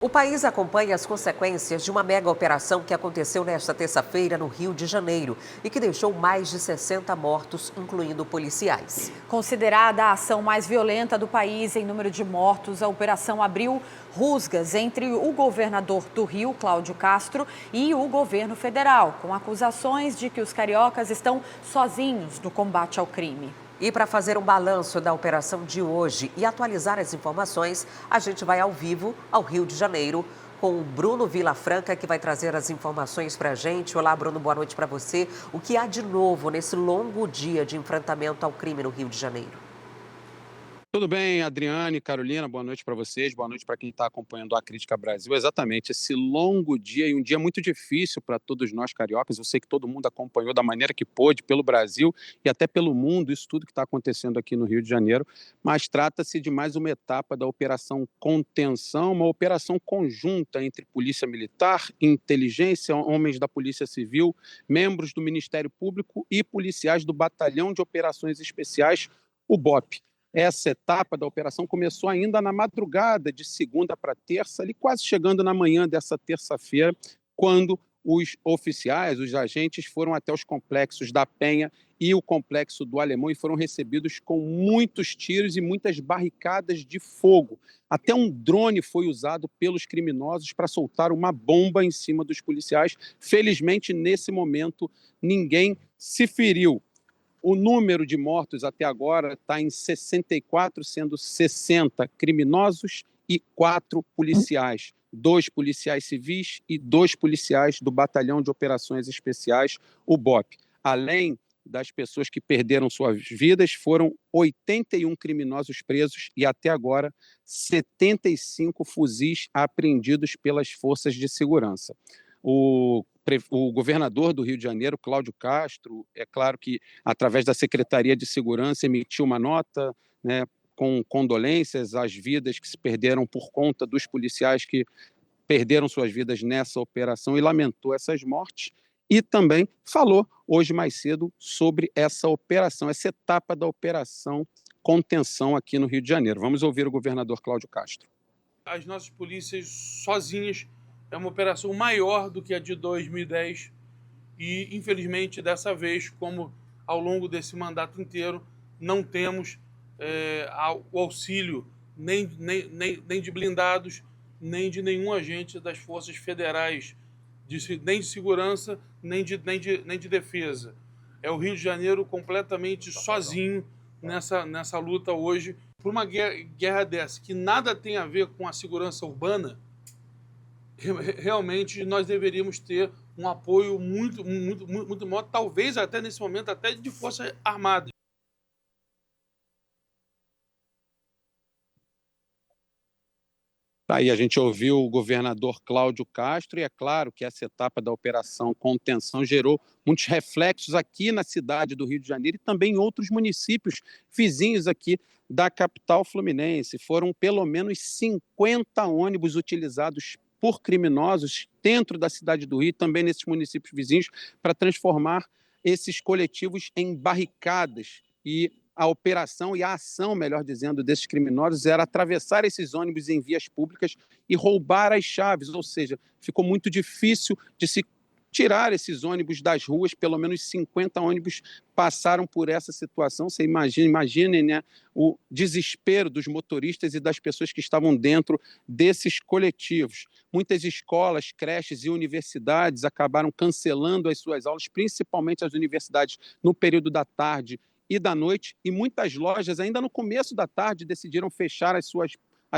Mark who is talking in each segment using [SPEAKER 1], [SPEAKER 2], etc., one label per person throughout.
[SPEAKER 1] O país acompanha as consequências de uma mega operação que aconteceu nesta terça-feira no Rio de Janeiro e que deixou mais de 60 mortos, incluindo policiais.
[SPEAKER 2] Considerada a ação mais violenta do país em número de mortos, a operação abriu rusgas entre o governador do Rio, Cláudio Castro, e o governo federal, com acusações de que os cariocas estão sozinhos no combate ao crime.
[SPEAKER 1] E para fazer um balanço da operação de hoje e atualizar as informações, a gente vai ao vivo ao Rio de Janeiro com o Bruno Vilafranca, que vai trazer as informações para a gente. Olá, Bruno, boa noite para você. O que há de novo nesse longo dia de enfrentamento ao crime no Rio de Janeiro?
[SPEAKER 3] Tudo bem, Adriane, Carolina, boa noite para vocês, boa noite para quem está acompanhando a Crítica Brasil. Exatamente, esse longo dia e um dia muito difícil para todos nós cariocas. Eu sei que todo mundo acompanhou da maneira que pôde, pelo Brasil e até pelo mundo, isso tudo que está acontecendo aqui no Rio de Janeiro. Mas trata-se de mais uma etapa da Operação Contenção, uma operação conjunta entre Polícia Militar, Inteligência, homens da Polícia Civil, membros do Ministério Público e policiais do Batalhão de Operações Especiais, o BOP. Essa etapa da operação começou ainda na madrugada de segunda para terça, ali quase chegando na manhã dessa terça-feira, quando os oficiais, os agentes, foram até os complexos da Penha e o complexo do Alemão e foram recebidos com muitos tiros e muitas barricadas de fogo. Até um drone foi usado pelos criminosos para soltar uma bomba em cima dos policiais. Felizmente, nesse momento, ninguém se feriu. O número de mortos até agora está em 64, sendo 60 criminosos e 4 policiais. 2 policiais civis e 2 policiais do Batalhão de Operações Especiais, o BOP. Além das pessoas que perderam suas vidas, foram 81 criminosos presos e até agora 75 fuzis apreendidos pelas forças de segurança. O governador do Rio de Janeiro, Cláudio Castro, é claro que através da Secretaria de Segurança emitiu uma nota, né, com condolências às vidas que se perderam por conta dos policiais que perderam suas vidas nessa operação e lamentou essas mortes. E também falou hoje mais cedo sobre essa operação, essa etapa da operação Contenção aqui no Rio de Janeiro. Vamos ouvir o governador Cláudio Castro.
[SPEAKER 4] As nossas polícias sozinhas é uma operação maior do que a de 2010 e, infelizmente, dessa vez, como ao longo desse mandato inteiro, não temos o auxílio nem de blindados, nem de nenhum agente das forças federais, nem de segurança, nem de defesa. É o Rio de Janeiro completamente sozinho nessa luta hoje. Por uma guerra dessa, que nada tem a ver com a segurança urbana, realmente nós deveríamos ter um apoio muito maior, talvez até nesse momento, até de Forças Armadas.
[SPEAKER 3] Aí a gente ouviu o governador Cláudio Castro e é claro que essa etapa da Operação Contenção gerou muitos reflexos aqui na cidade do Rio de Janeiro e também em outros municípios vizinhos aqui da capital fluminense. Foram pelo menos 50 ônibus utilizados por criminosos dentro da cidade do Rio, também nesses municípios vizinhos, para transformar esses coletivos em barricadas. E a operação e a ação, melhor dizendo, desses criminosos era atravessar esses ônibus em vias públicas e roubar as chaves, ou seja, ficou muito difícil de se tirar esses ônibus das ruas, pelo menos 50 ônibus passaram por essa situação. Você imaginem, né, o desespero dos motoristas e das pessoas que estavam dentro desses coletivos. Muitas escolas, creches e universidades acabaram cancelando as suas aulas, principalmente as universidades no período da tarde e da noite, e muitas lojas ainda no começo da tarde decidiram fechar as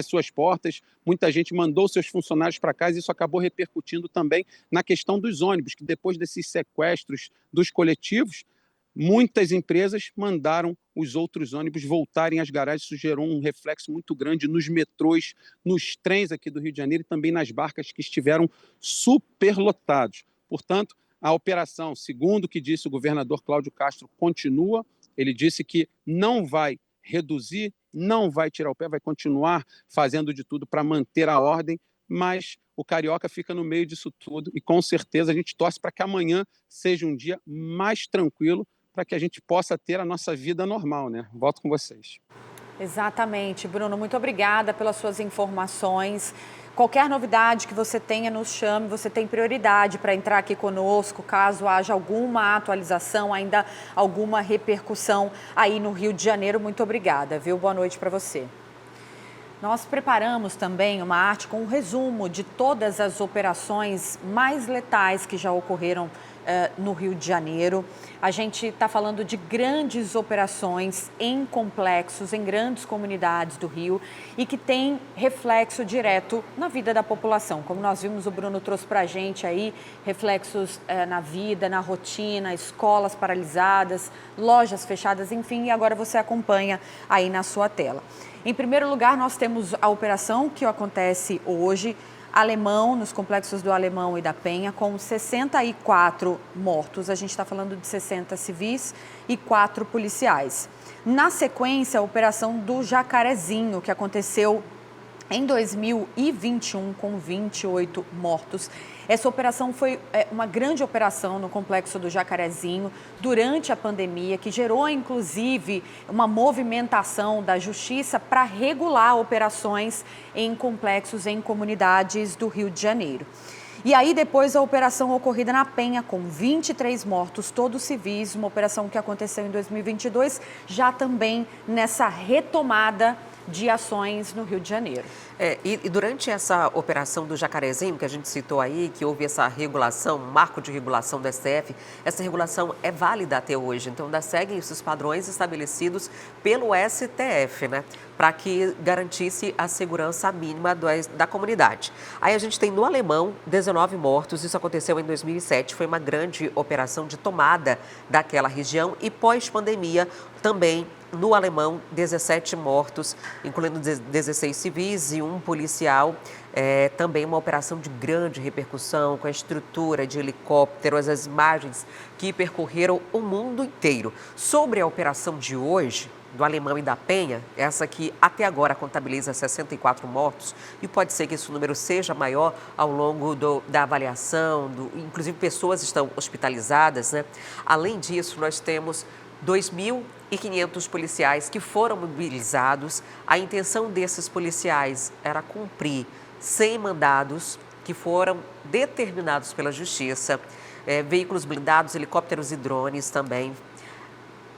[SPEAKER 3] suas portas. Muita gente mandou seus funcionários para casa e isso acabou repercutindo também na questão dos ônibus, que depois desses sequestros dos coletivos, muitas empresas mandaram os outros ônibus voltarem às garagens. Isso gerou um reflexo muito grande nos metrôs, nos trens aqui do Rio de Janeiro e também nas barcas que estiveram superlotados. Portanto, a operação, segundo o que disse o governador Cláudio Castro, continua. Ele disse que não vai reduzir, não vai tirar o pé, vai continuar fazendo de tudo para manter a ordem, mas o carioca fica no meio disso tudo e com certeza a gente torce para que amanhã seja um dia mais tranquilo para que a gente possa ter a nossa vida normal, né? Volto com vocês.
[SPEAKER 2] Exatamente, Bruno, muito obrigada pelas suas informações. Qualquer novidade que você tenha, nos chame, você tem prioridade para entrar aqui conosco, caso haja alguma atualização, ainda alguma repercussão aí no Rio de Janeiro. Muito obrigada, viu? Boa noite para você. Nós preparamos também uma arte com um resumo de todas as operações mais letais que já ocorreram no Rio de Janeiro. A gente está falando de grandes operações em complexos, em grandes comunidades do Rio e que tem reflexo direto na vida da população. Como nós vimos, o Bruno trouxe para a gente aí reflexos na vida, na rotina, escolas paralisadas, lojas fechadas, enfim, e agora você acompanha aí na sua tela. Em primeiro lugar, nós temos a operação que acontece hoje, Alemão, nos complexos do Alemão e da Penha, com 64 mortos. A gente está falando de 60 civis e 4 policiais. Na sequência, a operação do Jacarezinho, que aconteceu em 2021, com 28 mortos. Essa operação foi uma grande operação no complexo do Jacarezinho durante a pandemia, que gerou, inclusive, uma movimentação da Justiça para regular operações em complexos, em comunidades do Rio de Janeiro. E aí, depois, a operação ocorrida na Penha, com 23 mortos, todos civis, uma operação que aconteceu em 2022, já também nessa retomada de ações no Rio de Janeiro.
[SPEAKER 1] E durante essa operação do Jacarezinho, que a gente citou aí, que houve essa regulação, marco de regulação do STF, essa regulação é válida até hoje. Então, ainda seguem esses padrões estabelecidos pelo STF, né? Para que garantisse a segurança mínima da comunidade. Aí a gente tem no Alemão 19 mortos, isso aconteceu em 2007, foi uma grande operação de tomada daquela região e pós-pandemia também no Alemão 17 mortos, incluindo 16 civis e um policial. Também uma operação de grande repercussão, com a estrutura de helicópteros, as imagens que percorreram o mundo inteiro. Sobre a operação de hoje, do Alemão e da Penha, essa que até agora contabiliza 64 mortos, e pode ser que esse número seja maior ao longo da avaliação, inclusive pessoas estão hospitalizadas, né? Além disso, nós temos 2.500 policiais que foram mobilizados. A intenção desses policiais era cumprir 100 mandados que foram determinados pela Justiça, veículos blindados, helicópteros e drones também.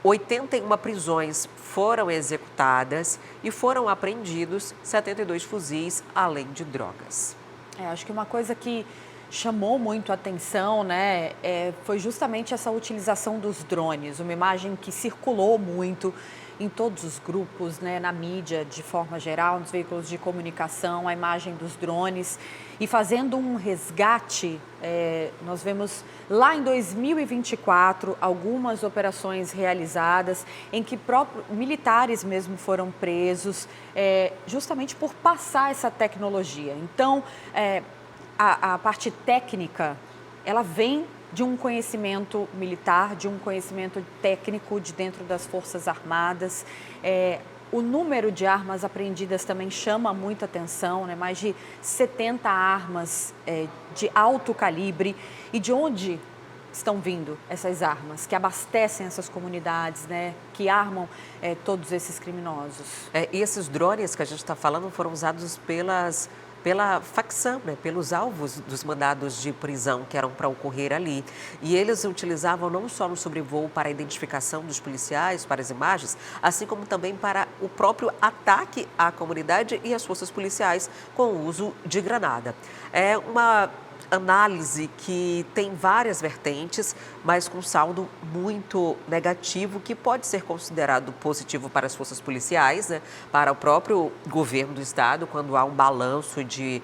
[SPEAKER 1] 81 prisões foram executadas e foram apreendidos 72 fuzis, além de drogas.
[SPEAKER 2] Acho que uma coisa que chamou muito a atenção, né, foi justamente essa utilização dos drones, uma imagem que circulou muito em todos os grupos, né, na mídia de forma geral, nos veículos de comunicação, a imagem dos drones. E fazendo um resgate, nós vemos lá em 2024 algumas operações realizadas em que militares mesmo foram presos, justamente por passar essa tecnologia. Então, a parte técnica, ela vem de um conhecimento militar, de um conhecimento técnico de dentro das Forças Armadas. O número de armas apreendidas também chama muita atenção, né? Mais de 70 armas de alto calibre. E de onde estão vindo essas armas que abastecem essas comunidades, né? Que armam todos esses criminosos?
[SPEAKER 1] E esses drones que a gente está falando foram usados pela facção, né, pelos alvos dos mandados de prisão que eram para ocorrer ali. E eles utilizavam não só no sobrevoo para a identificação dos policiais, para as imagens, assim como também para o próprio ataque à comunidade e às forças policiais com o uso de granada. É uma análise que tem várias vertentes, mas com saldo muito negativo, que pode ser considerado positivo para as forças policiais, né, para o próprio governo do estado, quando há um balanço de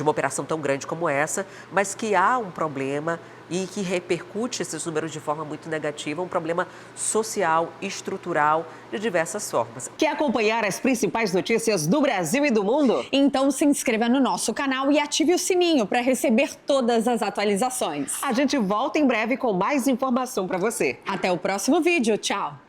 [SPEAKER 1] uma operação tão grande como essa, mas que há um problema e que repercute esses números de forma muito negativa, um problema social, estrutural, de diversas formas.
[SPEAKER 5] Quer acompanhar as principais notícias do Brasil e do mundo?
[SPEAKER 6] Então se inscreva no nosso canal e ative o sininho para receber todas as atualizações.
[SPEAKER 5] A gente volta em breve com mais informação para você.
[SPEAKER 6] Até o próximo vídeo. Tchau!